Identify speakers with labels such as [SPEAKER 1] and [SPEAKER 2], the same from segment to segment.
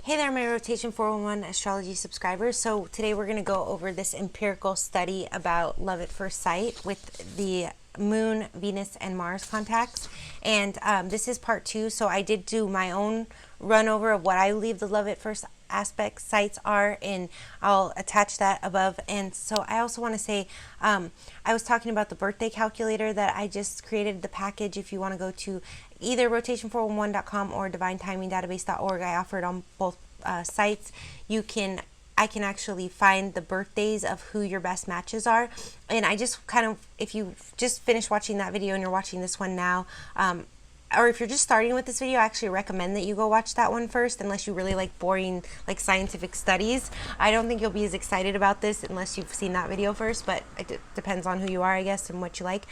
[SPEAKER 1] Hey there, my Rotation 411 astrology subscribers. So today we're going to go over this empirical study about love at first sight with the Moon, Venus, and Mars contacts. And this is part 2. So I did do my own run over of what I believe the love at first aspect sites are, and I'll attach that above. And so I also want to say, I was talking about the birthday calculator that I just created, the package. If you want to go to either rotation411.com or divinetimingdatabase.org, I offer it on both sites. I can actually find the birthdays of who your best matches are. And I just kind of, if you just finished watching that video and you're watching this one now, or if you're just starting with this video, I actually recommend that you go watch that one first, unless you really like boring, like scientific studies. I don't think you'll be as excited about this unless you've seen that video first, but it depends on who you are, I guess, and what you like.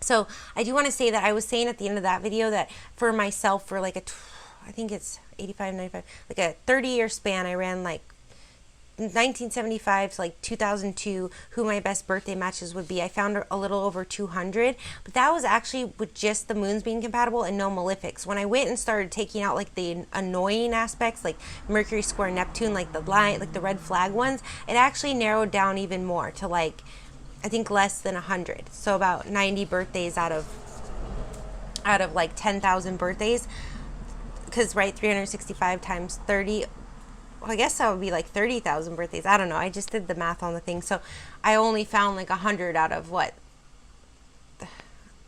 [SPEAKER 1] So I do want to say that I was saying at the end of that video that for myself, for like I think it's 85, 95, like a 30-year span, I ran like 1975 to like 2002, who my best birthday matches would be. I found a little over 200, but that was actually with just the moons being compatible and no malefics. When I went and started taking out like the annoying aspects, like Mercury square Neptune, like the red flag ones, it actually narrowed down even more to like, I think less than 100. So about 90 birthdays out of like 10,000 birthdays. Because, right, 365 times 30, well, I guess that would be like 30,000 birthdays. I don't know. I just did the math on the thing. So I only found like 100 out of what?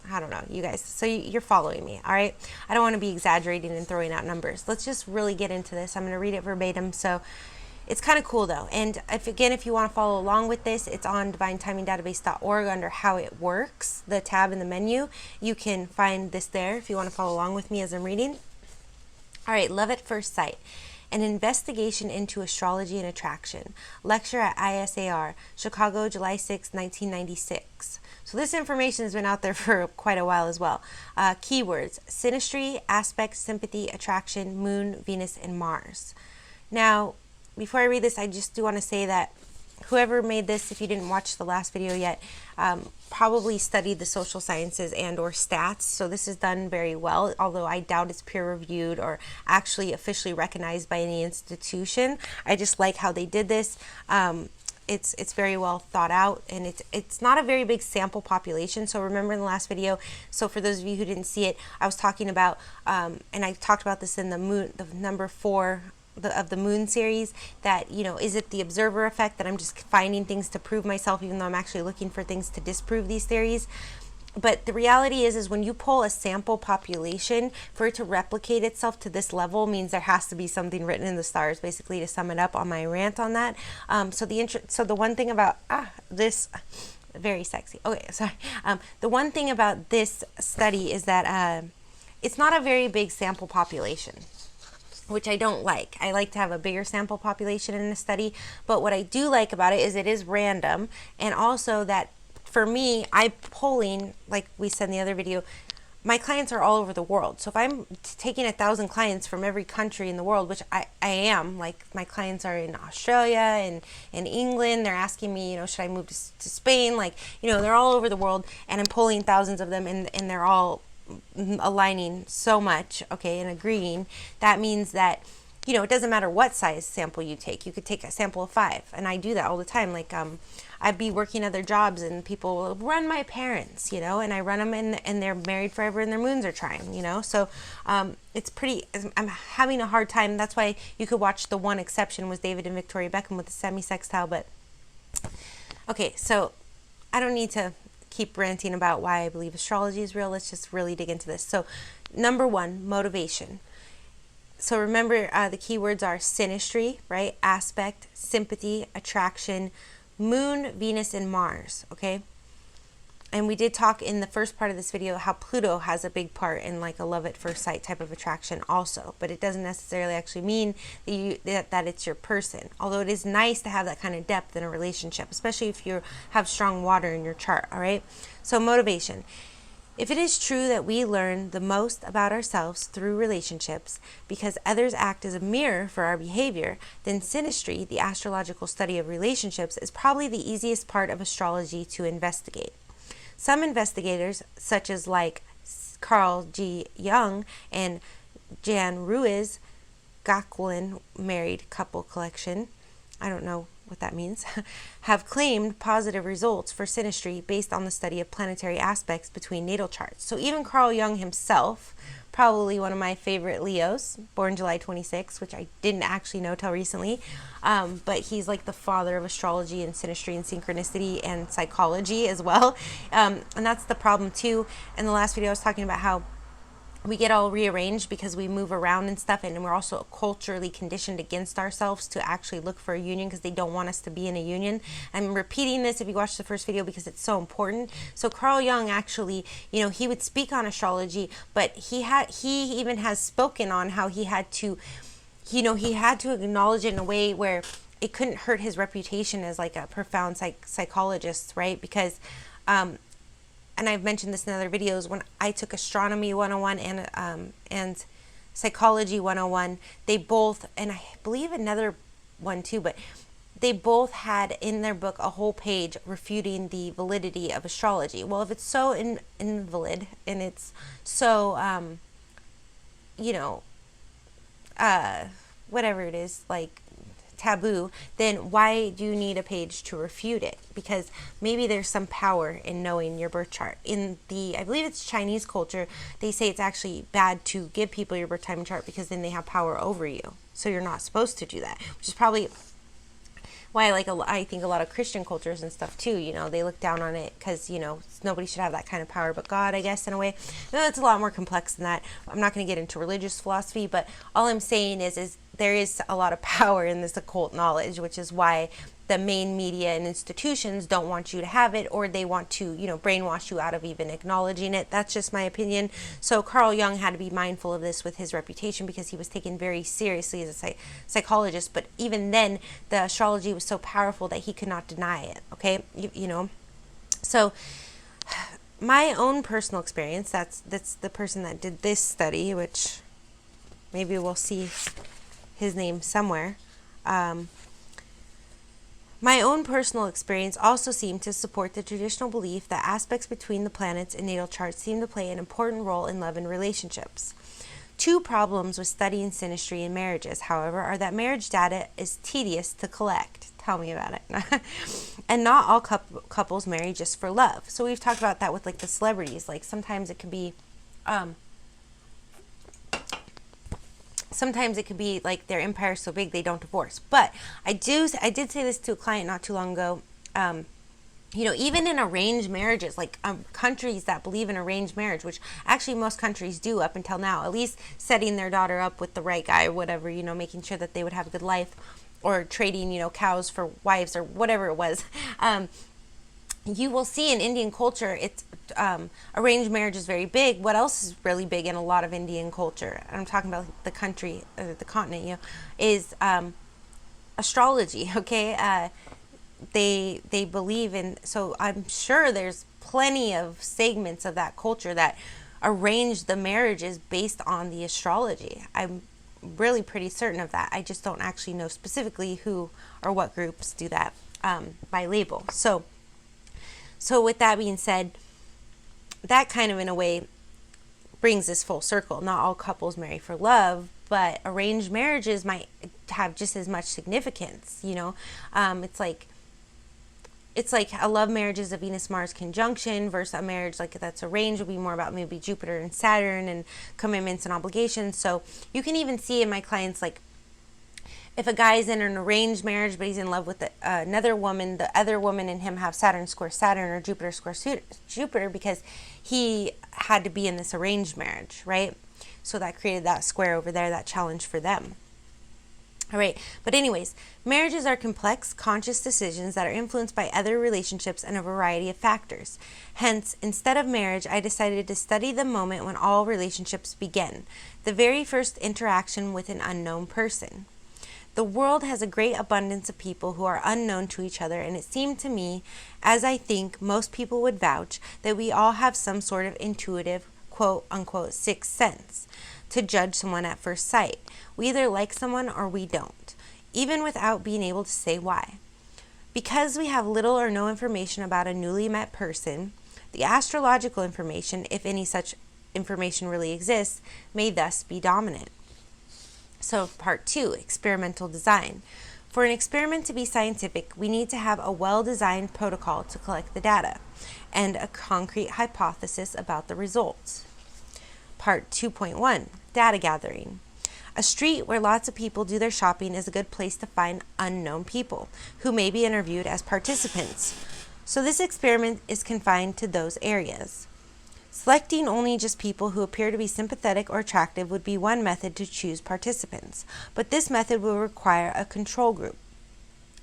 [SPEAKER 1] I don't know, you guys. So you're following me, all right? I don't want to be exaggerating and throwing out numbers. Let's just really get into this. I'm going to read it verbatim. So it's kind of cool though. And if you want to follow along with this, it's on divinetimingdatabase.org under how it works, the tab in the menu. You can find this there if you want to follow along with me as I'm reading. All right, love at first sight. An investigation into astrology and attraction. Lecture at ISAR, Chicago, July 6, 1996. So this information has been out there for quite a while as well. Keywords: synastry, aspect, sympathy, attraction, moon, Venus, and Mars. Now, before I read this, I just do want to say that whoever made this, if you didn't watch the last video yet, probably studied the social sciences and or stats. So this is done very well, although I doubt it's peer reviewed or actually officially recognized by any institution. I just like how they did this. It's very well thought out, and it's not a very big sample population. So remember in the last video, so for those of you who didn't see it, I was talking about, and I talked about this in the number 4 of the moon series, that, you know, is it the observer effect that I'm just finding things to prove myself even though I'm actually looking for things to disprove these theories? But the reality is when you pull a sample population, for it to replicate itself to this level means there has to be something written in the stars, basically, to sum it up on my rant on that. So the one thing about this, very sexy. Okay, sorry. The one thing about this study is that it's not a very big sample population, which I don't like. I like to have a bigger sample population in a study, but what I do like about it is random, and also that for me, I'm polling, like we said in the other video, my clients are all over the world. So if I'm taking 1,000 clients from every country in the world, which I am, like my clients are in Australia and in England, they're asking me, you know, should I move to Spain? Like, you know, they're all over the world, and I'm polling thousands of them, and they're all aligning so much, okay, and agreeing. That means that, you know, it doesn't matter what size sample you take. You could take a sample of 5, and I do that all the time. Like I'd be working other jobs, and people will run my parents, you know, and I run them, and they're married forever, and their moons are trying, you know. So it's pretty, I'm having a hard time. That's why you could watch the one exception was David and Victoria Beckham with the semi-sextile. But okay, so I don't need to keep ranting about why I believe astrology is real. Let's just really dig into this. So number 1, motivation. So remember, the keywords are synastry, right? Aspect, sympathy, attraction, moon, Venus, and Mars, okay? And we did talk in the first part of this video how Pluto has a big part in like a love at first sight type of attraction also, but it doesn't necessarily actually mean that it's your person. Although it is nice to have that kind of depth in a relationship, especially if you have strong water in your chart, all right? So motivation. If it is true that we learn the most about ourselves through relationships because others act as a mirror for our behavior, then synastry, the astrological study of relationships, is probably the easiest part of astrology to investigate. Some investigators, such as like Carl G. Jung and Jan Ruiz, Gaquelin married couple collection, I don't know what that means, have claimed positive results for synastry based on the study of planetary aspects between natal charts. So even Carl Jung himself, probably one of my favorite Leos, born July 26, which I didn't actually know till recently, but he's like the father of astrology and synastry and synchronicity and psychology as well. And that's the problem too. In the last video I was talking about how we get all rearranged because we move around and stuff, and we're also culturally conditioned against ourselves to actually look for a union because they don't want us to be in a union. I'm repeating this if you watched the first video because it's so important. So Carl Jung actually, he would speak on astrology, but he even has spoken on how he had to, he had to acknowledge it in a way where it couldn't hurt his reputation as like a profound psychologist, right? Because and I've mentioned this in other videos, when I took Astronomy 101 and Psychology 101, they both, and I believe another one too, but they both had in their book a whole page refuting the validity of astrology. Well, if it's so invalid and it's so, whatever it is, like taboo, then why do you need a page to refute it? Because maybe there's some power in knowing your birth chart. In I believe it's Chinese culture, they say it's actually bad to give people your birth time and chart because then they have power over you. So you're not supposed to do that, which is probably why I think a lot of Christian cultures and stuff too, they look down on it because, nobody should have that kind of power but God, I guess, in a way. It's a lot more complex than that. I'm not going to get into religious philosophy, but all I'm saying is there is a lot of power in this occult knowledge, which is why the main media and institutions don't want you to have it, or they want to, brainwash you out of even acknowledging it. That's just my opinion. So Carl Jung had to be mindful of this with his reputation because he was taken very seriously as a psychologist. But even then, the astrology was so powerful that he could not deny it. Okay, So my own personal experience, that's the person that did this study, which maybe we'll see his name somewhere. My own personal experience also seemed to support the traditional belief that aspects between the planets in natal charts seem to play an important role in love and relationships. Two problems with studying synastry in marriages, however, are that marriage data is tedious to collect. Tell me about it. And not all couples marry just for love. So we've talked about that with like the celebrities. Like sometimes it could be like their empire's so big they don't divorce. But I did say this to a client not too long ago. Even in arranged marriages, like countries that believe in arranged marriage, which actually most countries do up until now, at least setting their daughter up with the right guy or whatever, making sure that they would have a good life, or trading, cows for wives or whatever it was. You will see in Indian culture, it's arranged marriage is very big. What else is really big in a lot of Indian culture, and I'm talking about the country, the continent, is astrology. Okay, they believe in. So I'm sure there's plenty of segments of that culture that arrange the marriages based on the astrology. I'm really pretty certain of that. I just don't actually know specifically who or what groups do that by label. So with that being said, that kind of in a way brings this full circle. Not all couples marry for love, but arranged marriages might have just as much significance. It's like a love marriage is a Venus-Mars conjunction versus a marriage like that's arranged would be more about maybe Jupiter and Saturn and commitments and obligations. So you can even see in my clients, like if a guy's in an arranged marriage but he's in love with another woman, the other woman and him have Saturn square Saturn or Jupiter square Jupiter because he had to be in this arranged marriage, right? So that created that square over there, that challenge for them. All right, but anyways, marriages are complex, conscious decisions that are influenced by other relationships and a variety of factors. Hence, instead of marriage, I decided to study the moment when all relationships begin, the very first interaction with an unknown person. The world has a great abundance of people who are unknown to each other, and it seemed to me, as I think most people would vouch, that we all have some sort of intuitive, quote-unquote, sixth sense to judge someone at first sight. We either like someone or we don't, even without being able to say why. Because we have little or no information about a newly met person, the astrological information, if any such information really exists, may thus be dominant. So part 2, experimental design. For an experiment to be scientific, we need to have a well-designed protocol to collect the data and a concrete hypothesis about the results. Part 2.1, data gathering. A street where lots of people do their shopping is a good place to find unknown people who may be interviewed as participants. So this experiment is confined to those areas. Selecting only just people who appear to be sympathetic or attractive would be one method to choose participants, but this method will require a control group.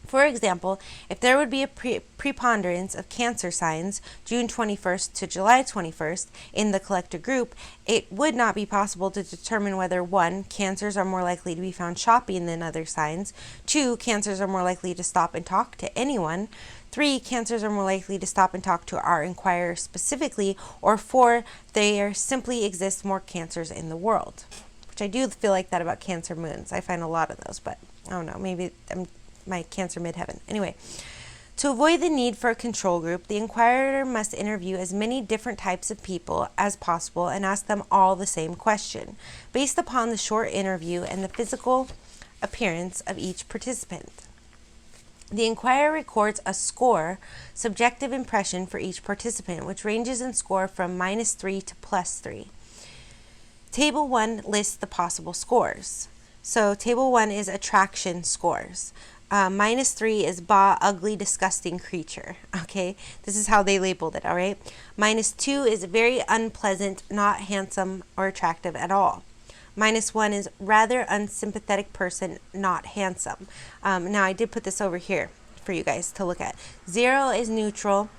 [SPEAKER 1] For example, if there would be a preponderance of Cancer signs June 21st to July 21st in the collector group, it would not be possible to determine whether 1. Cancers are more likely to be found shopping than other signs, 2. Cancers are more likely to stop and talk to anyone, 3. Cancers are more likely to stop and talk to our inquirer specifically, or 4. There simply exist more Cancers in the world. Which I do feel like that about Cancer moons. I find a lot of those, but I don't know, maybe I'm my Cancer midheaven. Anyway, to avoid the need for a control group, the inquirer must interview as many different types of people as possible and ask them all the same question, based upon the short interview and the physical appearance of each participant. The inquirer records a score, subjective impression for each participant, which ranges in score from -3 to +3. Table 1 lists the possible scores. So table 1 is attraction scores. -3 is bah, ugly, disgusting creature. Okay, this is how they labeled it, all right? -2 is very unpleasant, not handsome or attractive at all. -1 is rather unsympathetic person, not handsome. Now, I did put this over here for you guys to look at. 0 is neutral.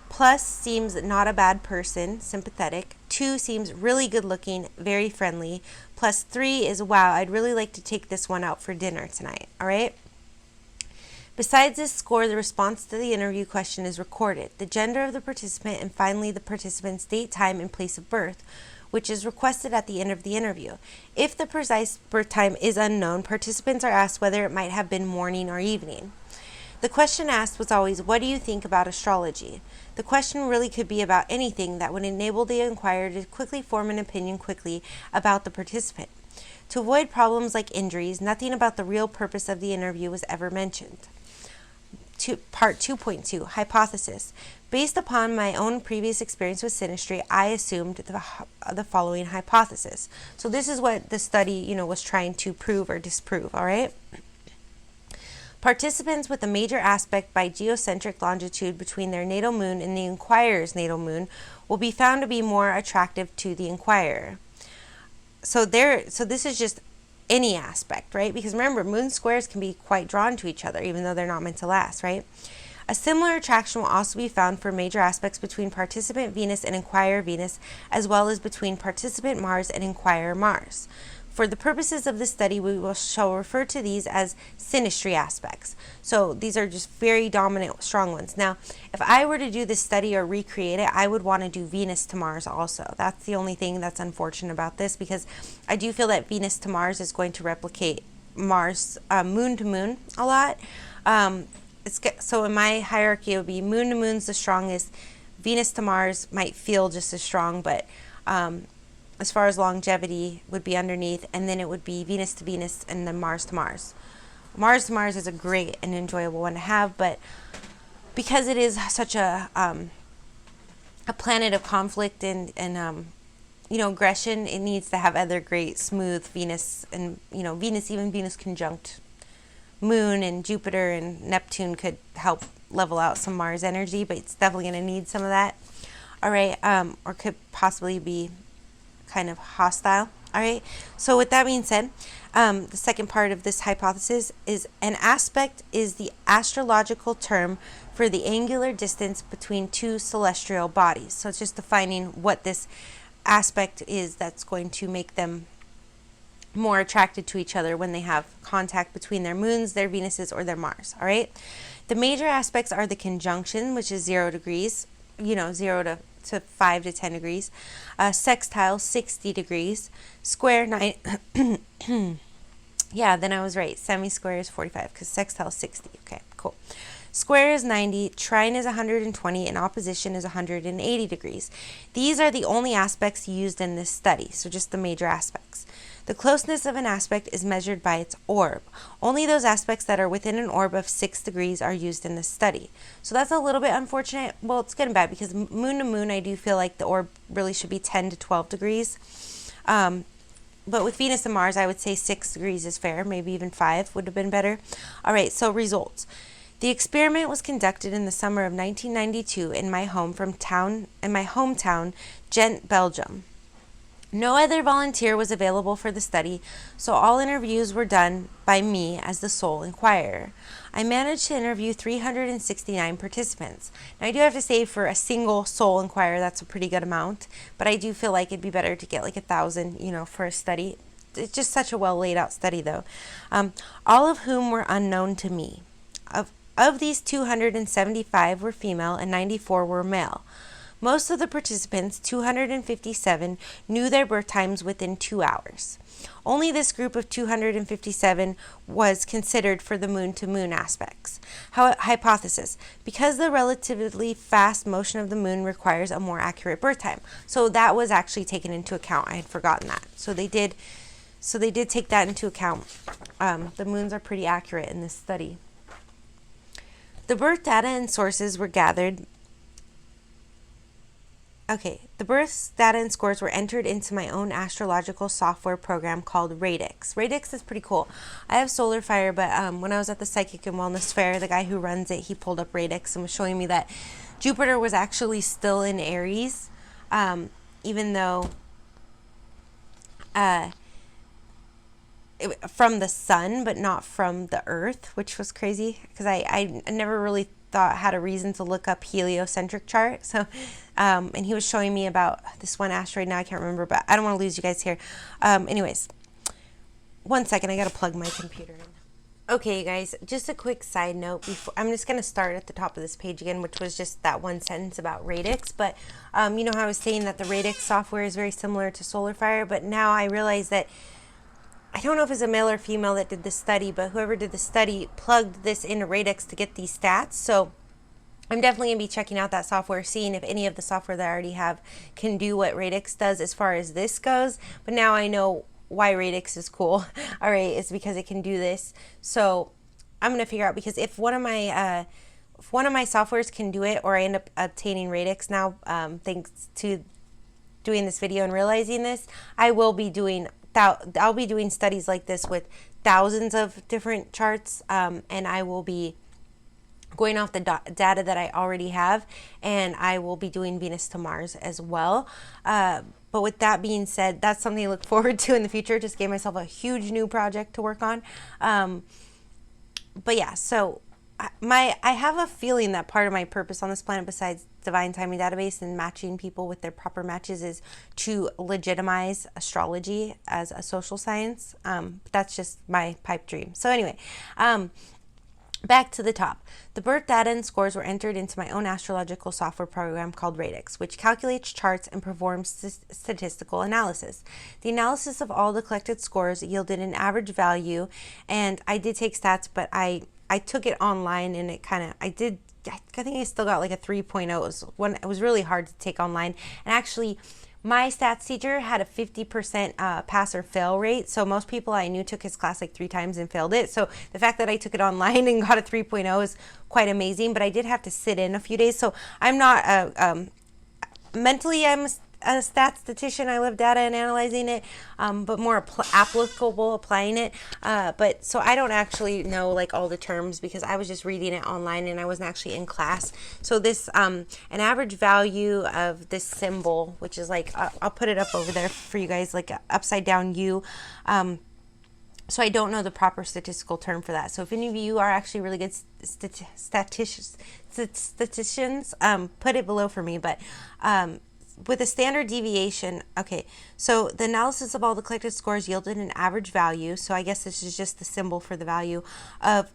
[SPEAKER 1] Plus seems not a bad person, sympathetic. 2 seems really good looking, very friendly. +3 is, wow, I'd really like to take this one out for dinner tonight, all right? Besides this score, the response to the interview question is recorded, the gender of the participant, and finally the participant's date, time, and place of birth, which is requested at the end of the interview. If the precise birth time is unknown, participants are asked whether it might have been morning or evening. The question asked was always, what do you think about astrology? The question really could be about anything that would enable the inquirer to quickly form an opinion quickly about the participant. To avoid problems like injuries, nothing about the real purpose of the interview was ever mentioned. Part 2.2, hypothesis. Based upon my own previous experience with synastry, I assumed the following hypothesis. So this is what the study, was trying to prove or disprove, all right? Participants with a major aspect by geocentric longitude between their natal moon and the inquirer's natal moon will be found to be more attractive to the inquirer. So this is just any aspect, right? Because remember, moon squares can be quite drawn to each other, even though they're not meant to last, right? A similar attraction will also be found for major aspects between participant Venus and inquirer Venus, as well as between participant Mars and inquirer Mars. For the purposes of this study, we shall refer to these as synastry aspects. So these are just very dominant, strong ones. Now, if I were to do this study or recreate it, I would want to do Venus to Mars also. That's the only thing that's unfortunate about this, because I do feel that Venus to Mars is going to replicate Mars moon to moon a lot. So in my hierarchy, it would be moon to moon's the strongest. Venus to Mars might feel just as strong, but as far as longevity would be underneath, and then it would be Venus to Venus and then Mars to Mars. Mars to Mars is a great and enjoyable one to have, but because it is such a planet of conflict and aggression, it needs to have other great smooth Venus and Venus conjunct Moon, and Jupiter and Neptune could help level out some Mars energy, but it's definitely going to need some of that. All right, or could possibly be kind of hostile. All right, so with that being said, the second part of this hypothesis is an aspect is the astrological term for the angular distance between two celestial bodies. So it's just defining what this aspect is that's going to make them more attracted to each other when they have contact between their moons, their Venuses, or their Mars. All right, the major aspects are the conjunction, which is 0 degrees, 0 to 5 to 10 degrees, sextile 60 degrees, square 9 yeah, then I was right, semi-square is 45 because sextile is 60. Okay, cool. Square is 90, trine is 120, and opposition is 180 degrees. These are the only aspects used in this study, so just the major aspects. The closeness of an aspect is measured by its orb. Only those aspects that are within an orb of 6 degrees are used in this study. So that's a little bit unfortunate. Well, it's good and bad because moon to moon, I do feel like the orb really should be 10 to 12 degrees. But with Venus and Mars, I would say 6 degrees is fair. Maybe even 5 would have been better. All right, so results. The experiment was conducted in the summer of 1992 in my hometown, Ghent, Belgium. No other volunteer was available for the study, so all interviews were done by me as the sole inquirer. I managed to interview 369 participants. Now, I do have to say for a single sole inquirer, that's a pretty good amount, but I do feel like it'd be better to get like 1,000, for a study. It's just such a well laid out study, though. All of whom were unknown to me. Of these, 275 were female and 94 were male. Most of the participants, 257, knew their birth times within 2 hours. Only this group of 257 was considered for the moon-to-moon aspects. Hypothesis: because the relatively fast motion of the moon requires a more accurate birth time. So that was actually taken into account. I had forgotten that. So they did take that into account. The moons are pretty accurate in this study. The birth data and sources were gathered. The birth data and scores were entered into my own astrological software program called Radix. Radix is pretty cool. I have Solar Fire, but when I was at the Psychic and Wellness Fair, the guy who runs it, he pulled up Radix and was showing me that Jupiter was actually still in Aries, even though from the sun, but not from the earth, which was crazy because I never really had a reason to look up heliocentric chart. So, and he was showing me about this one asteroid. Now I can't remember, but I don't want to lose you guys here. Anyways, one second, I got to plug my computer in. Okay, you guys, just a quick side note. I'm just going to start at the top of this page again, which was just that one sentence about Radix. But you know how I was saying that the Radix software is very similar to Solar Fire, but now I realize that I don't know if it's a male or female that did this study, but whoever did the study plugged this into Radix to get these stats. So I'm definitely going to be checking out that software, seeing if any of the software that I already have can do what Radix does as far as this goes. But now I know why Radix is cool. All right, it's because it can do this. So I'm going to figure out, because if one of my softwares can do it, or I end up obtaining Radix now, thanks to doing this video and realizing this, I'll be doing studies like this with thousands of different charts, and I will be going off the data that I already have, and I will be doing Venus to Mars as well. But with that being said, that's something to look forward to in the future. Just gave myself a huge new project to work on. But yeah, so I have a feeling that part of my purpose on this planet, besides divine timing database and matching people with their proper matches, is to legitimize astrology as a social science. That's just my pipe dream. So anyway, back to the top. The birth data and scores were entered into my own astrological software program called Radix, which calculates charts and performs statistical analysis. The analysis of all the collected scores yielded an average value, and I did take stats, but I took it online, and I think I still got like a 3.0. It was really hard to take online. And actually, my stats teacher had a 50% pass or fail rate. So most people I knew took his class like 3 times and failed it. So the fact that I took it online and got a 3.0 is quite amazing. But I did have to sit in a few days. So I'm not mentally, I'm a statistician. I love data and analyzing it, but more applicable applying it. But so I don't actually know like all the terms, because I was just reading it online and I wasn't actually in class. So this an average value of this symbol, which is like I'll put it up over there for you guys, like a upside down U. So I don't know the proper statistical term for that. So if any of you are actually really good statisticians, put it below for me. But with a standard deviation, okay, so the analysis of all the collected scores yielded an average value, so I guess this is just the symbol for the value, of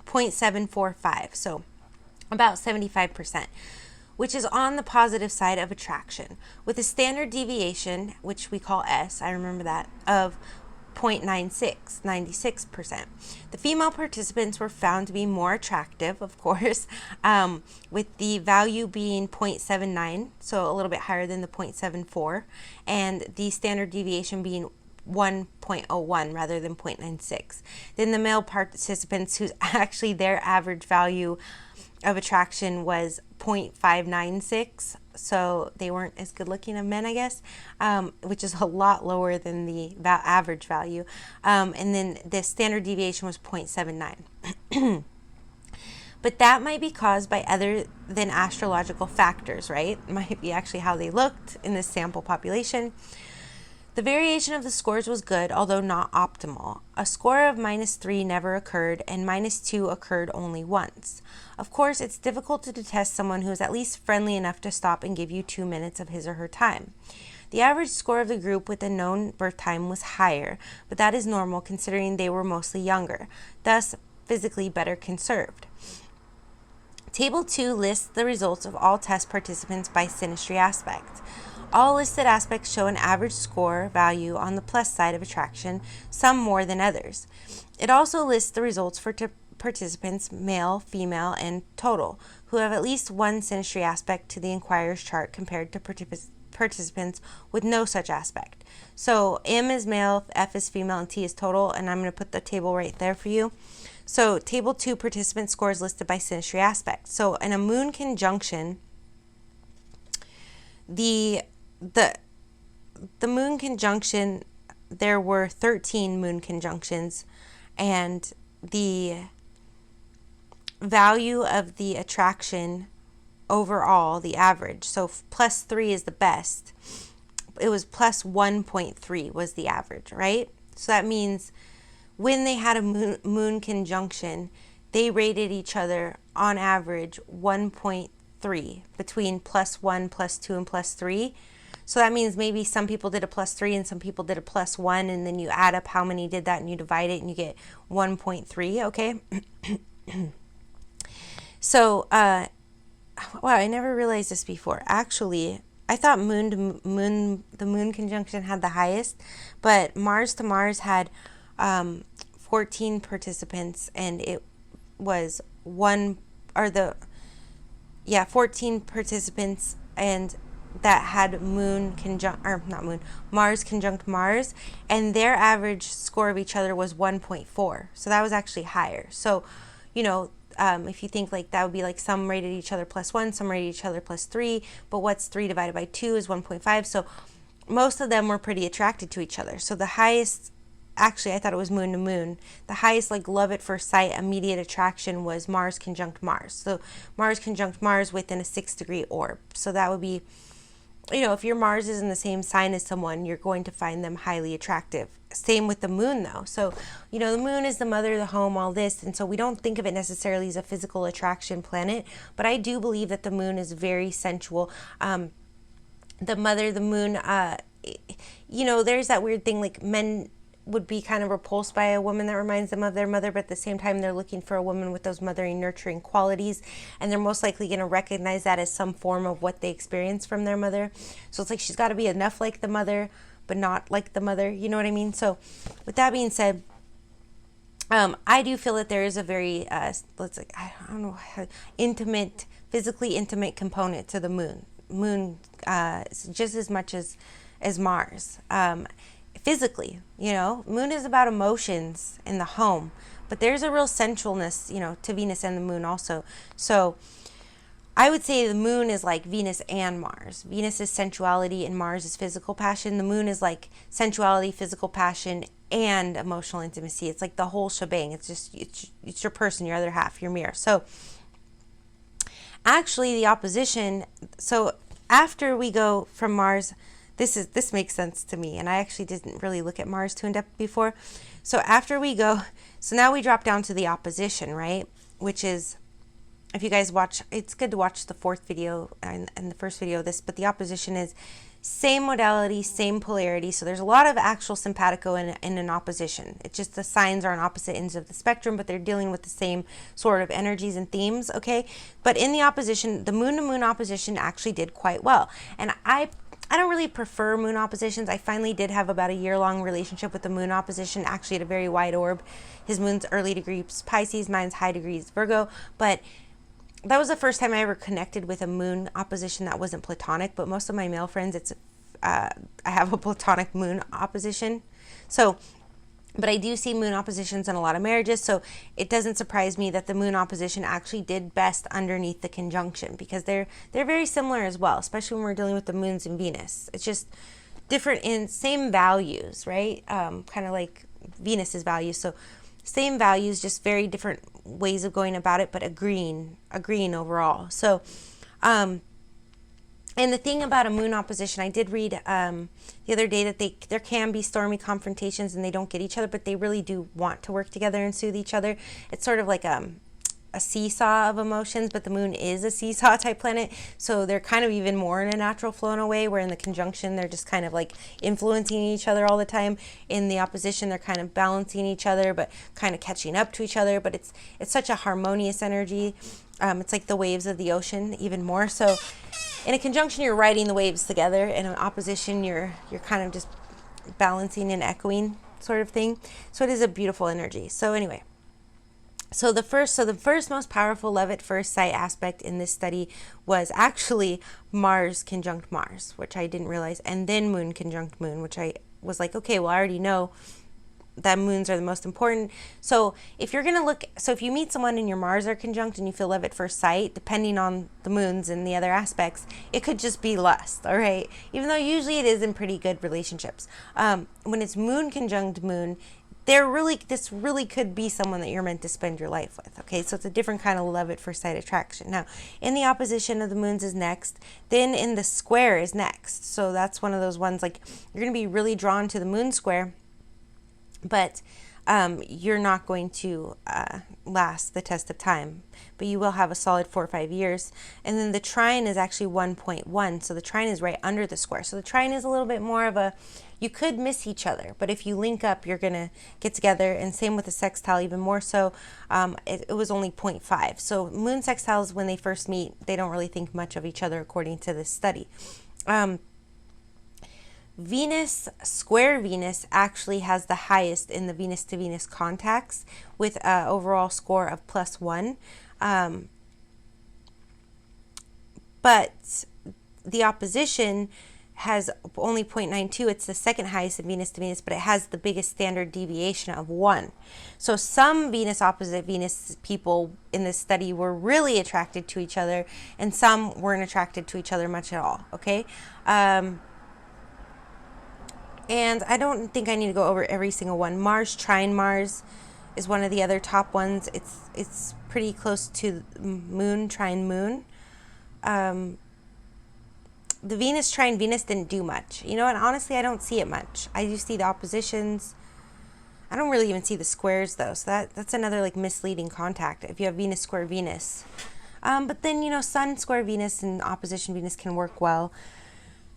[SPEAKER 1] 0.745, so about 75%, which is on the positive side of attraction. With a standard deviation, which we call S, I remember that, of 0.96, 96%. The female participants were found to be more attractive, of course, with the value being 0.79, so a little bit higher than the 0.74, and the standard deviation being 1.01 rather than 0.96. Then the male participants, who's actually their average value of attraction was 0.596, so they weren't as good looking of men, I guess, which is a lot lower than the average value. And then the standard deviation was 0.79. But that might be caused by other than astrological factors, right? It might be actually how they looked in this sample population. The variation of the scores was good, although not optimal. A score of -3 never occurred, and -2 occurred only once. Of course, it's difficult to detest someone who is at least friendly enough to stop and give you 2 minutes of his or her time. The average score of the group with a known birth time was higher, but that is normal considering they were mostly younger, thus physically better conserved. Table 2 lists the results of all test participants by synastry aspect. All listed aspects show an average score value on the plus side of attraction, some more than others. It also lists the results for participants, male, female, and total, who have at least one synastry aspect to the inquirer's chart compared to participants with no such aspect. So M is male, F is female, and T is total, and I'm going to put the table right there for you. So table 2 participant scores listed by synastry aspect. So in a moon conjunction, the moon conjunction, there were 13 moon conjunctions, and the value of the attraction overall, the average, so +3 is the best. It was +1.3 was the average, right? So that means when they had a moon conjunction, they rated each other on average 1.3 between +1, +2, and +3. So that means maybe some people did a +3 and some people did a +1, and then you add up how many did that and you divide it and you get 1.3, okay? So, wow, I never realized this before. Actually, I thought the moon conjunction had the highest, but Mars to Mars had 14 participants, and it was 14 participants, and that had Mars conjunct Mars, and their average score of each other was 1.4. So that was actually higher. So, if you think like that would be like some rated each other +1, some rated each other +3, but what's 3 divided by 2 is 1.5. So most of them were pretty attracted to each other. So the highest, actually I thought it was moon to moon, the highest like love at first sight immediate attraction was Mars conjunct Mars. So Mars conjunct Mars within a 6-degree orb. So that would be, if your Mars is in the same sign as someone, you're going to find them highly attractive. Same with the moon, though. So, the moon is the mother, the home, all this. And so we don't think of it necessarily as a physical attraction planet. But I do believe that the moon is very sensual. The mother, the moon, there's that weird thing like men would be kind of repulsed by a woman that reminds them of their mother, but at the same time they're looking for a woman with those mothering, nurturing qualities, and they're most likely going to recognize that as some form of what they experience from their mother. So it's like she's got to be enough like the mother, but not like the mother, you know what I mean? So with that being said, I do feel that there is a very, physically intimate component to the moon. Moon just as much as Mars. Physically, moon is about emotions in the home, but there's a real sensualness, to Venus and the moon also. So I would say the moon is like Venus and Mars. Venus is sensuality and Mars is physical passion. The moon is like sensuality, physical passion, and emotional intimacy. It's like the whole shebang. It's your person, your other half, your mirror. So actually the opposition, so after we go from Mars, this makes sense to me, and I actually didn't really look at Mars too in depth before. So now we drop down to the opposition, right? Which is, if you guys watch, it's good to watch the fourth video and the first video of this, but the opposition is same modality, same polarity. So there's a lot of actual simpatico in an opposition. It's just the signs are on opposite ends of the spectrum, but they're dealing with the same sort of energies and themes, okay? But in the opposition, the moon to moon opposition actually did quite well. And I don't really prefer moon oppositions. I finally did have about a year-long relationship with the moon opposition, actually at a very wide orb. His moon's early degrees Pisces, mine's high degrees Virgo, but that was the first time I ever connected with a moon opposition that wasn't platonic. But most of my male friends, I have a platonic moon opposition. So, but I do see moon oppositions in a lot of marriages, so it doesn't surprise me that the moon opposition actually did best underneath the conjunction, because they're very similar as well, especially when we're dealing with the moons and Venus. It's just different in same values, right? Kind of like Venus's values. So same values, just very different ways of going about it, but agreeing overall. So, and the thing about a moon opposition, I did read the other day that there can be stormy confrontations and they don't get each other, but they really do want to work together and soothe each other. It's sort of like a seesaw of emotions, but the moon is a seesaw type planet, so they're kind of even more in a natural flow in a way, where in the conjunction they're just kind of like influencing each other all the time. In the opposition, they're kind of balancing each other, but kind of catching up to each other. But it's such a harmonious energy. It's like the waves of the ocean, even more so. In a conjunction, you're riding the waves together. In an opposition, you're kind of just balancing and echoing sort of thing. So it is a beautiful energy. So anyway, so the first most powerful love at first sight aspect in this study was actually Mars conjunct Mars, which I didn't realize, and then Moon conjunct Moon, which I was like, okay, well, I already know that moons are the most important. So if you're going to look, so if you meet someone and your Mars are conjunct and you feel love at first sight, depending on the moons and the other aspects, it could just be lust, all right? Even though usually it is in pretty good relationships. When it's Moon conjunct Moon, this really could be someone that you're meant to spend your life with, okay? So it's a different kind of love at first sight attraction. Now, in the opposition of the moons is next, then in the square is next. So that's one of those ones, like, you're going to be really drawn to the moon square, but you're not going to last the test of time, but you will have a solid 4 or 5 years. And then the trine is actually 1.1, so the trine is right under the square. So the trine is a little bit more of you could miss each other, but if you link up, you're going to get together. And same with the sextile, even more so. It was only 0.5. So moon sextiles, when they first meet, they don't really think much of each other, according to this study. Venus, square Venus, actually has the highest in the Venus to Venus contacts, with an overall score of +1. But the opposition has only 0.92. It's the second highest in Venus to Venus, but it has the biggest standard deviation of 1. So some Venus opposite Venus people in this study were really attracted to each other, and some weren't attracted to each other much at all, okay? And I don't think I need to go over every single one. Mars trine Mars is one of the other top ones. It's pretty close to Moon trine Moon. The Venus trine Venus didn't do much. You know, and honestly, I don't see it much. I do see the oppositions. I don't really even see the squares, though. So that's another, like, misleading contact if you have Venus square Venus. But then, you know, Sun square Venus and opposition Venus can work well.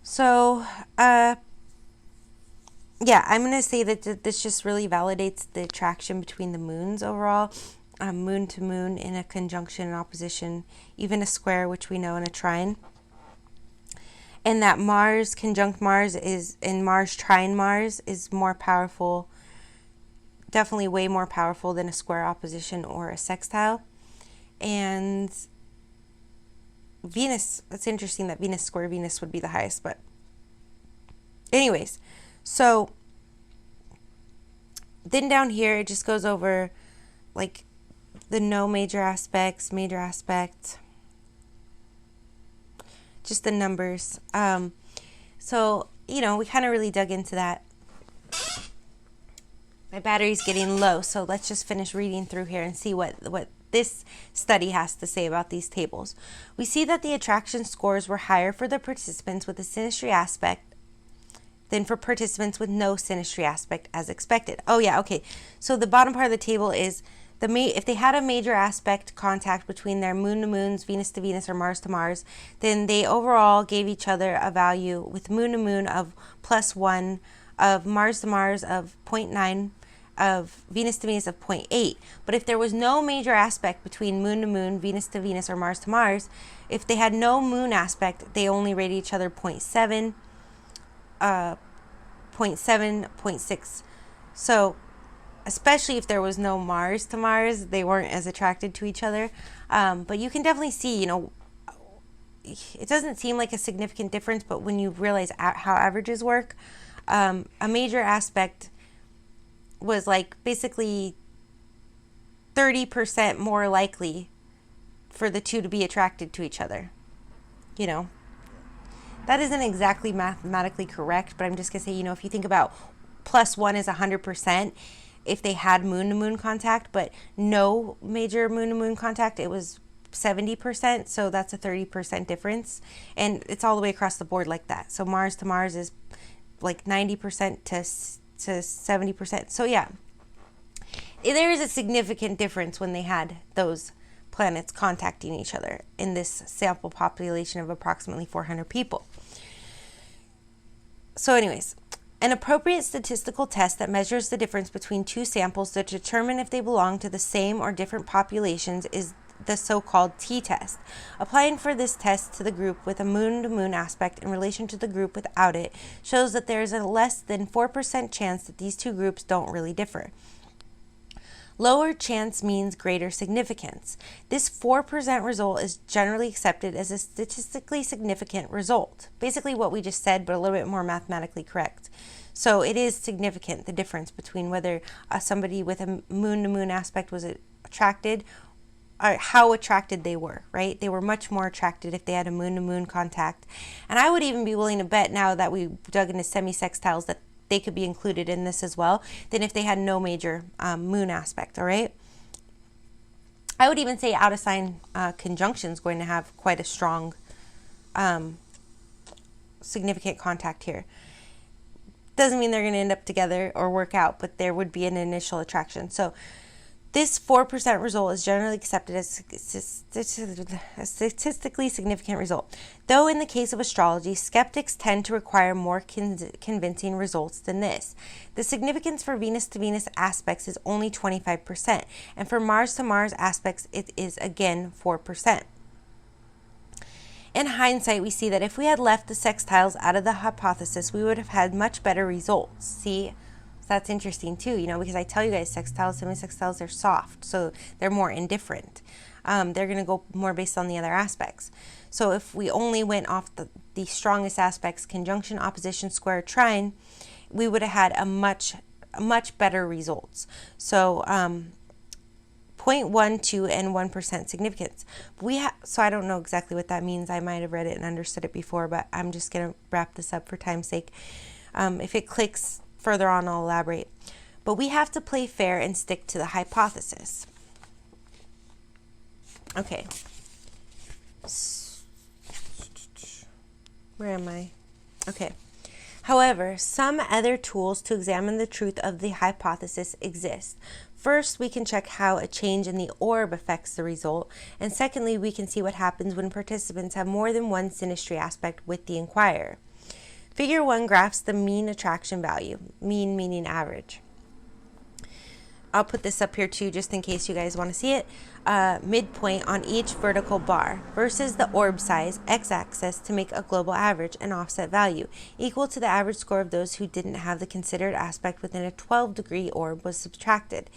[SPEAKER 1] So, yeah, I'm going to say that this just really validates the attraction between the moons overall. Moon to moon in a conjunction and opposition, even a square, which we know in a trine. And that Mars conjunct Mars and Mars trine Mars is more powerful, definitely way more powerful than a square opposition or a sextile. And Venus, it's interesting that Venus square Venus would be the highest, but anyways. So then down here, it just goes over, like, the no major aspects, major aspect, just the numbers. So, you know, we kind of really dug into that. My battery's getting low, so let's just finish reading through here and see what this study has to say about these tables. We see that the attraction scores were higher for the participants with a synastry aspect than for participants with no synastry aspect, as expected. Oh yeah, okay. So the bottom part of the table is if they had a major aspect contact between their moon to moons, Venus to Venus, or Mars to Mars, then they overall gave each other a value with moon to moon of +1, of Mars to Mars of 0.9, of Venus to Venus of 0.8. But if there was no major aspect between moon to moon, Venus to Venus, or Mars to Mars, if they had no moon aspect, they only rated each other 0.7. 0.7, 0.6. So especially if there was no Mars to Mars, they weren't as attracted to each other. But you can definitely see, it doesn't seem like a significant difference, but when you realize how averages work, a major aspect was like basically 30% more likely for the two to be attracted to each other. That isn't exactly mathematically correct, but I'm just going to say, if you think about +1 is 100%, if they had moon-to-moon contact, but no major moon-to-moon contact, it was 70%, so that's a 30% difference. And it's all the way across the board like that. So Mars to Mars is like 90% to 70%. So yeah, there is a significant difference when they had those planets contacting each other in this sample population of approximately 400 people. So anyways, an appropriate statistical test that measures the difference between two samples to determine if they belong to the same or different populations is the so-called t-test. Applying for this test to the group with a moon-to-moon aspect in relation to the group without it shows that there is a less than 4% chance that these two groups don't really differ. Lower chance means greater significance. This 4% result is generally accepted as a statistically significant result. Basically what we just said, but a little bit more mathematically correct. So it is significant, the difference between whether somebody with a moon-to-moon aspect was attracted, or how attracted they were, right? They were much more attracted if they had a moon-to-moon contact. And I would even be willing to bet, now that we dug into semi-sextiles, that they could be included in this as well, than if they had no major moon aspect, all right? I would even say out of sign conjunction is going to have quite a strong significant contact here. Doesn't mean they're going to end up together or work out, but there would be an initial attraction. So this 4% result is generally accepted as a statistically significant result. Though in the case of astrology, skeptics tend to require more convincing results than this. The significance for Venus to Venus aspects is only 25%, and for Mars to Mars aspects, it is again 4%. In hindsight, we see that if we had left the sextiles out of the hypothesis, we would have had much better results. See? That's interesting too, because I tell you guys sextiles, semi-sextiles, they're soft, so they're more indifferent. They're going to go more based on the other aspects. So if we only went off the strongest aspects, conjunction, opposition, square, trine, we would have had a much better results. So 0.12 and 1% significance. So I don't know exactly what that means. I might have read it and understood it before, but I'm just going to wrap this up for time's sake. If it clicks further on, I'll elaborate. But we have to play fair and stick to the hypothesis. Okay. Where am I? Okay. However, some other tools to examine the truth of the hypothesis exist. First, we can check how a change in the orb affects the result. And secondly, we can see what happens when participants have more than one synastry aspect with the inquirer. Figure 1 graphs the mean attraction value, mean meaning average. I'll put this up here too, just in case you guys want to see it. Midpoint on each vertical bar versus the orb size, x-axis, to make a global average, and offset value, equal to the average score of those who didn't have the considered aspect within a 12-degree orb was subtracted.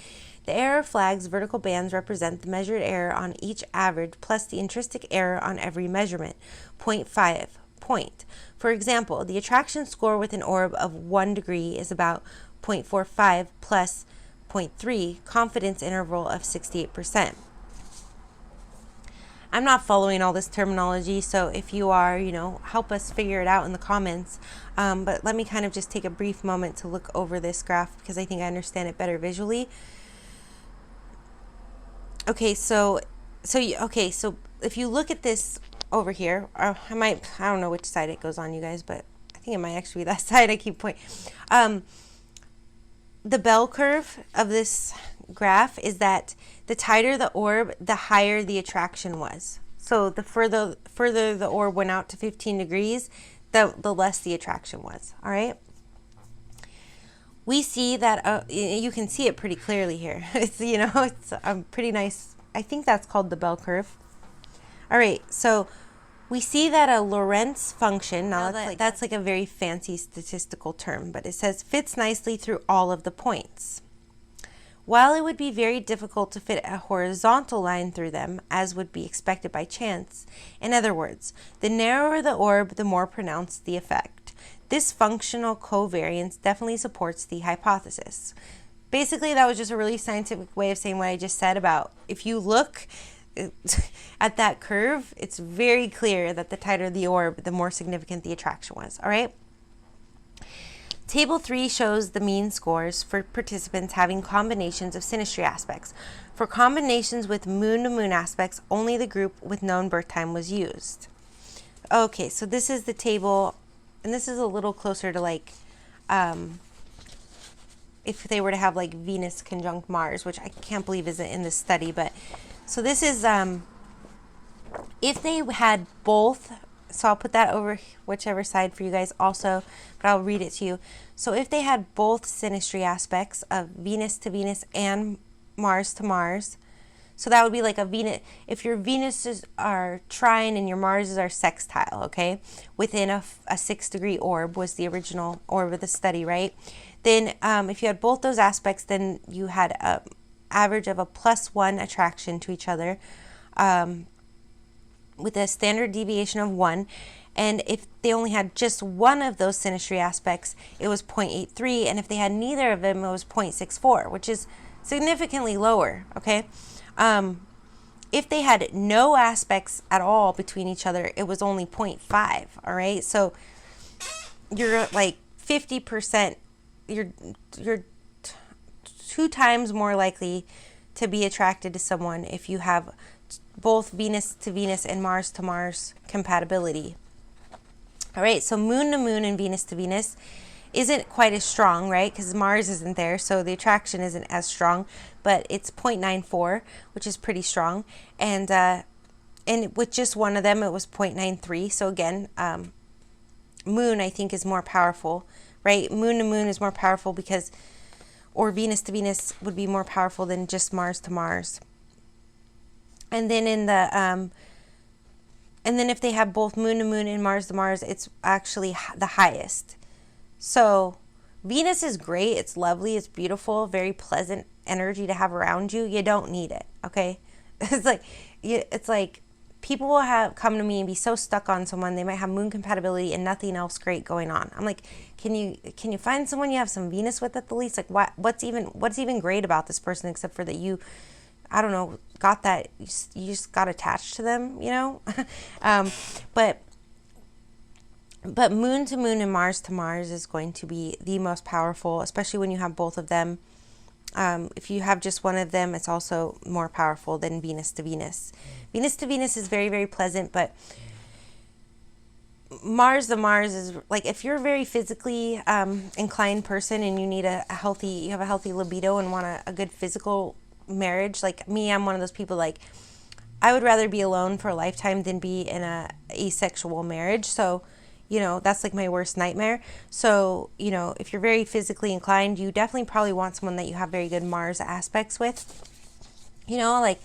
[SPEAKER 1] The error flags vertical bands represent the measured error on each average plus the intrinsic error on every measurement, 0.5 point. For example, the attraction score with an orb of 1 degree is about 0.45 plus 0.3, confidence interval of 68%. I'm not following all this terminology, so if you are, help us figure it out in the comments. But let me kind of just take a brief moment to look over this graph because I think I understand it better visually. Okay, so if you look at this over here, I don't know which side it goes on, you guys, but I think it might actually be that side. I keep pointing. The bell curve of this graph is that the tighter the orb, the higher the attraction was. So the further the orb went out to 15 degrees, the less the attraction was. All right. We see that you can see it pretty clearly here. It's it's pretty nice. I think that's called the bell curve. All right, so we see that a Lorentz function, now that's like a very fancy statistical term, but it says fits nicely through all of the points. While it would be very difficult to fit a horizontal line through them, as would be expected by chance, in other words, the narrower the orb, the more pronounced the effect. This functional covariance definitely supports the hypothesis. Basically, that was just a really scientific way of saying what I just said about if you look at that curve, it's very clear that the tighter the orb, the more significant the attraction was, all right? Table 3 shows the mean scores for participants having combinations of synastry aspects. For combinations with moon-to-moon aspects, only the group with known birth time was used. Okay, so this is the table, and this is a little closer to like, if they were to have like Venus conjunct Mars, which I can't believe isn't in this study, but so this is, if they had both, so I'll put that over whichever side for you guys also, but I'll read it to you. So if they had both synastry aspects of Venus to Venus and Mars to Mars, so that would be like a Venus, if your Venuses are trine and your Marses are sextile, okay, within a 6-degree orb was the original orb of the study, right? Then if you had both those aspects, then you had a average of a +1 attraction to each other with a standard deviation of 1. And if they only had just one of those synastry aspects, it was 0.83. And if they had neither of them, it was 0.64, which is significantly lower, okay? If they had no aspects at all between each other, it was only 0.5, all right? So you're like 50%, you're 2 times more likely to be attracted to someone if you have both Venus to Venus and Mars to Mars compatibility. All right, so moon to moon and Venus to Venus isn't quite as strong, right? Because Mars isn't there, so the attraction isn't as strong, but it's 0.94, which is pretty strong. And with just one of them, it was 0.93. So again, moon, I think, is more powerful, right? Moon to moon is more powerful because, or Venus to Venus would be more powerful than just Mars to Mars. And then in the, and then if they have both moon to moon and Mars to Mars, it's actually the highest. So Venus is great. It's lovely. It's beautiful. Very pleasant energy to have around you. You don't need it. Okay. It's like people will come to me and be so stuck on someone. They might have moon compatibility and nothing else great going on. I'm like, can you find someone you have some Venus with at the least? Like what's even great about this person except for that you, I don't know, got that, you just got attached to them, you know? But moon to moon and Mars to Mars is going to be the most powerful, especially when you have both of them. If you have just one of them, it's also more powerful than Venus to Venus. Venus to Venus is very, very pleasant, but Mars to Mars is like, if you're a very physically inclined person and you need you have a healthy libido and want a good physical marriage, like me, I'm one of those people, like I would rather be alone for a lifetime than be in a asexual marriage. So, you know, that's like my worst nightmare. So, you know, if you're very physically inclined, you definitely probably want someone that you have very good Mars aspects with. You know, like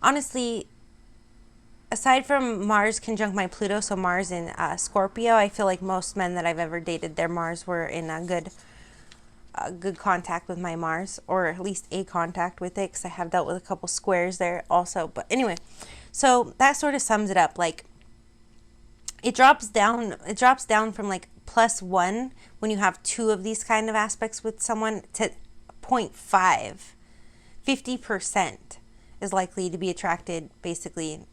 [SPEAKER 1] honestly, aside from Mars conjunct my Pluto, so Mars in Scorpio, I feel like most men that I've ever dated, their Mars were in a good contact with my Mars, or at least a contact with it, because I have dealt with a couple squares there also. But anyway, so that sort of sums it up. Like it drops down from like +1 when you have 2 of these kind of aspects with someone to 0.5. 50% is likely to be attracted, basically,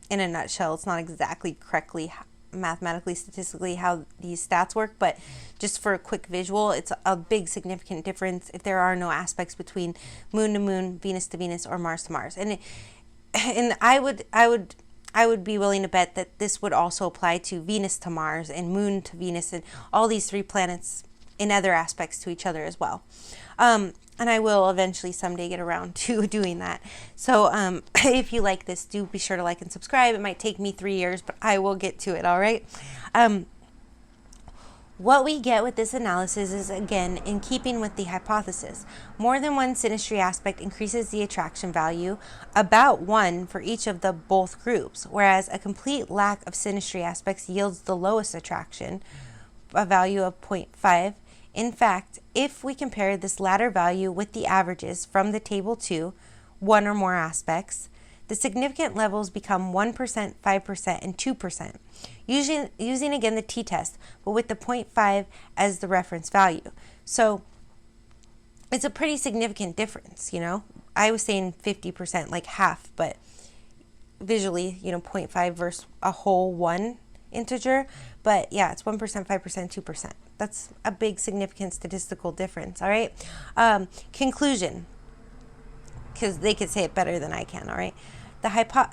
[SPEAKER 1] in a nutshell. It's not exactly correctly mathematically, statistically how these stats work, but just for a quick visual, it's a big significant difference if there are no aspects between moon to moon, Venus to Venus, or Mars to Mars. And I would be willing to bet that this would also apply to Venus to Mars and moon to Venus and all these 3 planets in other aspects to each other as well. And I will eventually someday get around to doing that. So if you like this, do be sure to like and subscribe. It might take me 3 years, but I will get to it, all right? What we get with this analysis is, again, in keeping with the hypothesis. More than one synastry aspect increases the attraction value, about 1 for each of the both groups, whereas a complete lack of synastry aspects yields the lowest attraction, a value of 0.5. In fact, if we compare this latter value with the averages from the table 2, 1 or more aspects, the significant levels become 1%, 5%, and 2%, using again the t-test, but with the 0.5 as the reference value. So it's a pretty significant difference, you know. I was saying 50%, like half, but visually, you know, 0.5 versus a whole 1 integer. But yeah, it's 1%, 5%, 2%. That's a big significant statistical difference, all right? Conclusion, because they could say it better than I can, all right?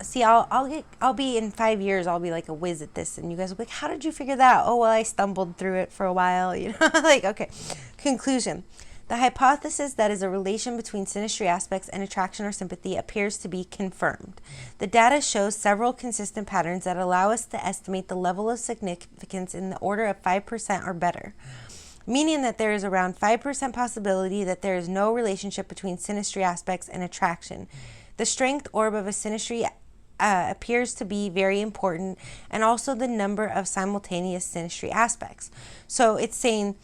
[SPEAKER 1] See, I'll be in 5 years, I'll be like a whiz at this, and you guys will be like, how did you figure that out? Oh, well, I stumbled through it for a while, you know, like, okay. Conclusion. The hypothesis that is a relation between synastry aspects and attraction or sympathy appears to be confirmed. The data shows several consistent patterns that allow us to estimate the level of significance in the order of 5% or better, meaning that there is around 5% possibility that there is no relationship between synastry aspects and attraction. The strength orb of a synastry appears to be very important, and also the number of simultaneous synastry aspects. So it's saying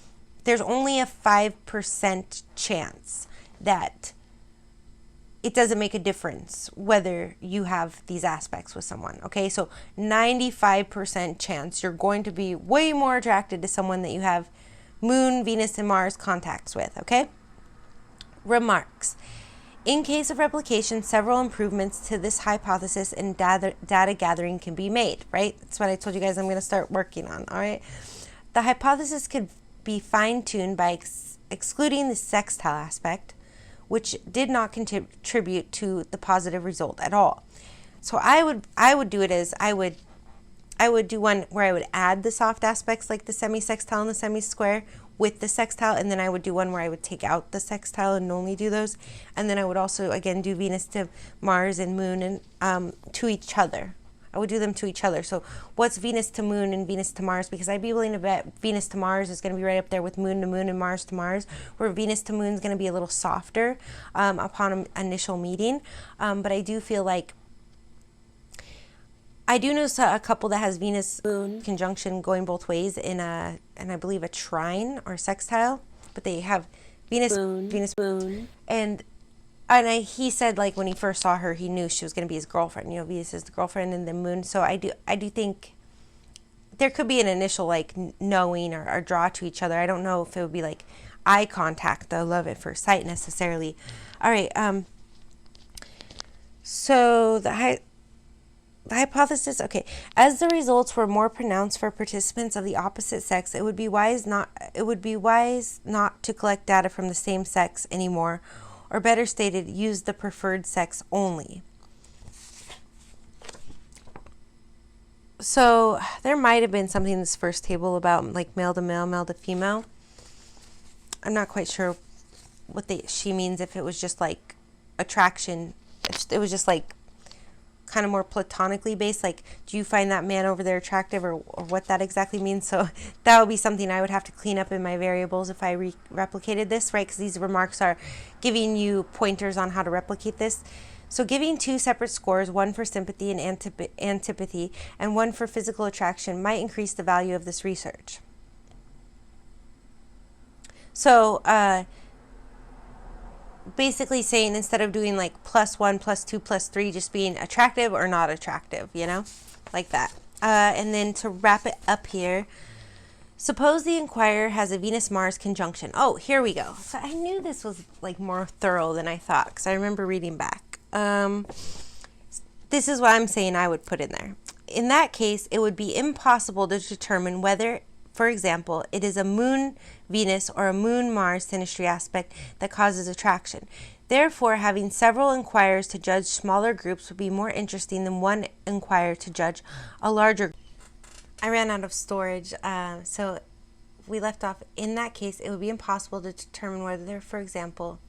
[SPEAKER 1] there's only a 5% chance that it doesn't make a difference whether you have these aspects with someone, okay? So 95% chance you're going to be way more attracted to someone that you have Moon, Venus, and Mars contacts with, okay? Remarks. In case of replication, several improvements to this hypothesis and data gathering can be made, right? That's what I told you guys I'm going to start working on, all right? The hypothesis could be fine-tuned by excluding the sextile aspect, which did not contribute to the positive result at all. So I would do it as I would do one where I would add the soft aspects like the semi-sextile and the semi-square with the sextile, and then I would do one where I would take out the sextile and only do those, and then I would also again do Venus to Mars and Moon and to each other. I would do them to each other. So what's Venus to Moon and Venus to Mars? Because I'd be willing to bet Venus to Mars is going to be right up there with Moon to Moon and Mars to Mars, where Venus to Moon is going to be a little softer upon an initial meeting. But I do feel like I do know a couple that has Venus Moon conjunction going both ways in and I believe a trine or sextile, but they have Venus Moon, and he said like when he first saw her, he knew she was going to be his girlfriend. You know, Venus is the girlfriend and the Moon. So I do think there could be an initial like knowing or draw to each other. I don't know if it would be like eye contact, though, love at first sight necessarily. All right. So the hypothesis, okay, as the results were more pronounced for participants of the opposite sex, it would be wise not to collect data from the same sex anymore, or better stated, use the preferred sex only. So there might have been something in this first table about like male to male, male to female. I'm not quite sure what she means, if it was just like attraction, if it was just like kind of more platonically based, like do you find that man over there attractive, or what that exactly means. So that would be something I would have to clean up in my variables if I replicated this, right? Because these remarks are giving you pointers on how to replicate this. So giving two separate scores, one for sympathy and antipathy and one for physical attraction, might increase the value of this research. So basically saying instead of doing like +1, +2, +3, just being attractive or not attractive, you know, like that. And then to wrap it up here, suppose the inquirer has a Venus-Mars conjunction. Oh, here we go. So I knew this was like more thorough than I thought, because I remember reading back. This is what I'm saying I would put in there. In that case, it would be impossible to determine whether, for example, it is a Moon-Venus or a Moon-Mars synastry aspect that causes attraction. Therefore, having several inquirers to judge smaller groups would be more interesting than one inquirer to judge a larger group. I ran out of storage, so we left off. In that case, it would be impossible to determine whether, for example,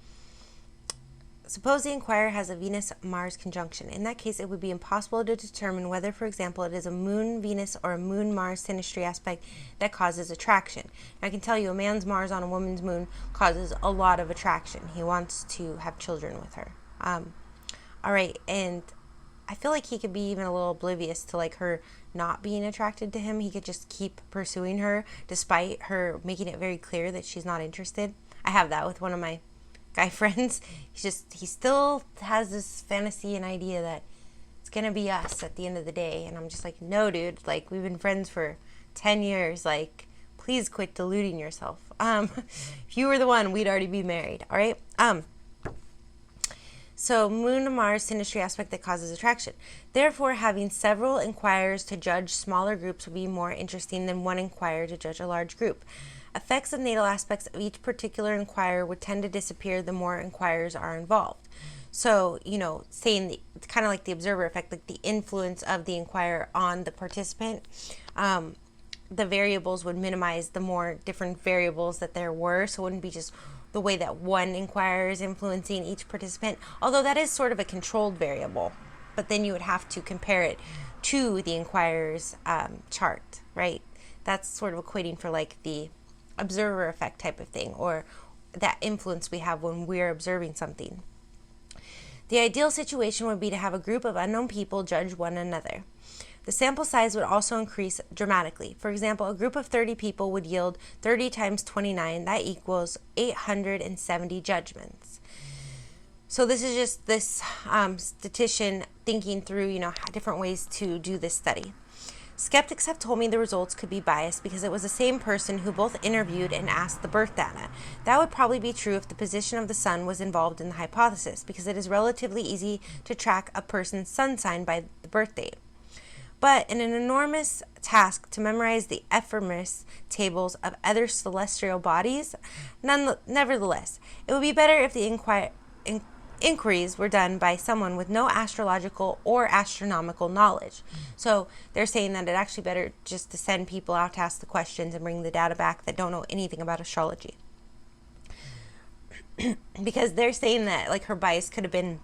[SPEAKER 1] Suppose the inquirer has a Venus-Mars conjunction. In that case, it would be impossible to determine whether, for example, it is a Moon-Venus or a Moon-Mars synastry aspect that causes attraction. And I can tell you, a man's Mars on a woman's Moon causes a lot of attraction. He wants to have children with her. All right, and I feel like he could be even a little oblivious to like her not being attracted to him. He could just keep pursuing her despite her making it very clear that she's not interested. I have that with one of my guy friends. He still has this fantasy and idea that it's gonna be us at the end of the day, and I'm just like, no, dude, like, we've been friends for 10 years, like, please quit deluding yourself. If you were the one, we'd already be married. All right. So Moon to Mars synastry aspect that causes attraction. Therefore, having several inquirers to judge smaller groups would be more interesting than one inquirer to judge a large group. Effects of natal aspects of each particular inquirer would tend to disappear the more inquirers are involved. So, saying it's kind of like the observer effect, like the influence of the inquirer on the participant. The variables would minimize the more different variables that there were, so it wouldn't be just the way that one inquirer is influencing each participant, although that is sort of a controlled variable, but then you would have to compare it to the inquirer's chart, right? That's sort of equating for like the observer effect type of thing, or that influence we have when we're observing something. The ideal situation would be to have a group of unknown people judge one another. The sample size would also increase dramatically. For example, a group of 30 people would yield 30 times 29. That equals 870 judgments. So this is just this statistician thinking through, different ways to do this study. Skeptics have told me the results could be biased because it was the same person who both interviewed and asked the birth data. That would probably be true if the position of the sun was involved in the hypothesis, because it is relatively easy to track a person's sun sign by the birth date. But in an enormous task to memorize the ephemeris tables of other celestial bodies, nevertheless, it would be better if the inquiries were done by someone with no astrological or astronomical knowledge. So they're saying that it's actually better just to send people out to ask the questions and bring the data back that don't know anything about astrology. Because they're saying that like her bias could have been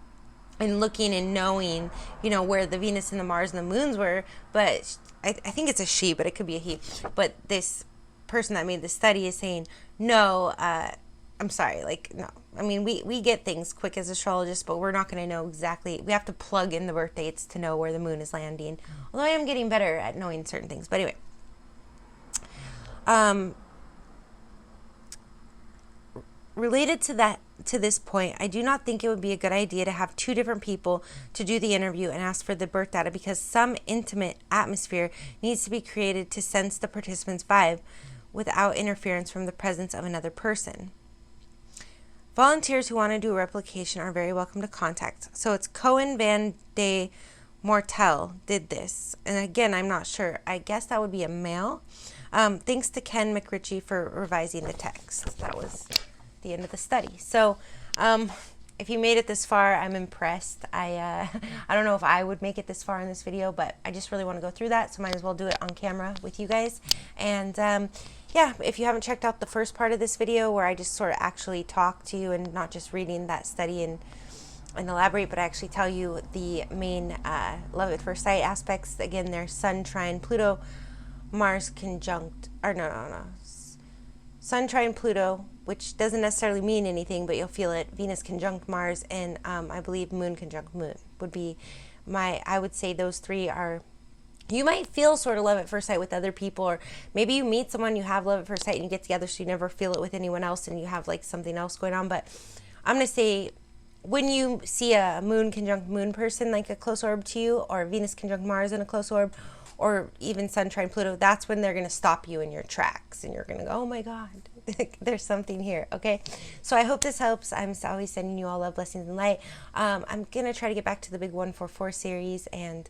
[SPEAKER 1] in looking and knowing, where the Venus and the Mars and the moons were, but I think it's a she, but it could be a he. But this person that made the study is saying, no, I'm sorry, no. I mean, we get things quick as astrologists, but we're not going to know exactly. We have to plug in the birth dates to know where the moon is landing. Although I am getting better at knowing certain things. But anyway, related to this point, I do not think it would be a good idea to have two different people to do the interview and ask for the birth data, because some intimate atmosphere needs to be created to sense the participant's vibe without interference from the presence of another person. Volunteers who want to do a replication are very welcome to contact. So it's Cohen Van de Mortel did this. And again, I'm not sure. I guess that would be a male. Thanks to Ken McRitchie for revising the text. That was the end of the study. So if you made it this far, I'm impressed. I don't know if I would make it this far in this video, but I just really want to go through that, so might as well do it on camera with you guys. And yeah, if you haven't checked out the first part of this video where I just sort of actually talk to you and not just reading that study and elaborate, but I actually tell you the main love at first sight aspects. Again, there's Sun trine Pluto, Mars conjunct, or no. Sun trine Pluto, which doesn't necessarily mean anything, but you'll feel it. Venus conjunct Mars, and I believe Moon conjunct Moon would be I would say those three are, you might feel sort of love at first sight with other people, or maybe you meet someone, you have love at first sight and you get together, so you never feel it with anyone else and you have like something else going on. But I'm going to say, when you see a Moon conjunct Moon person, like a close orb to you, or Venus conjunct Mars in a close orb, or even Sun trine Pluto, that's when they're going to stop you in your tracks and you're going to go, oh my God, there's something here. Okay, so I hope this helps. I'm always sending you all love, blessings, and light. I'm going to try to get back to the big 144 series and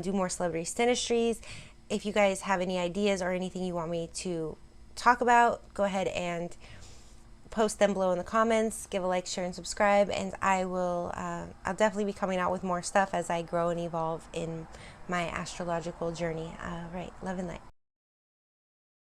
[SPEAKER 1] do more celebrity synastries. If you guys have any ideas or anything you want me to talk about, go ahead and post them below in the comments. Give a like, share, and subscribe, and I'll definitely be coming out with more stuff as I grow and evolve in my astrological journey. Right, love and light.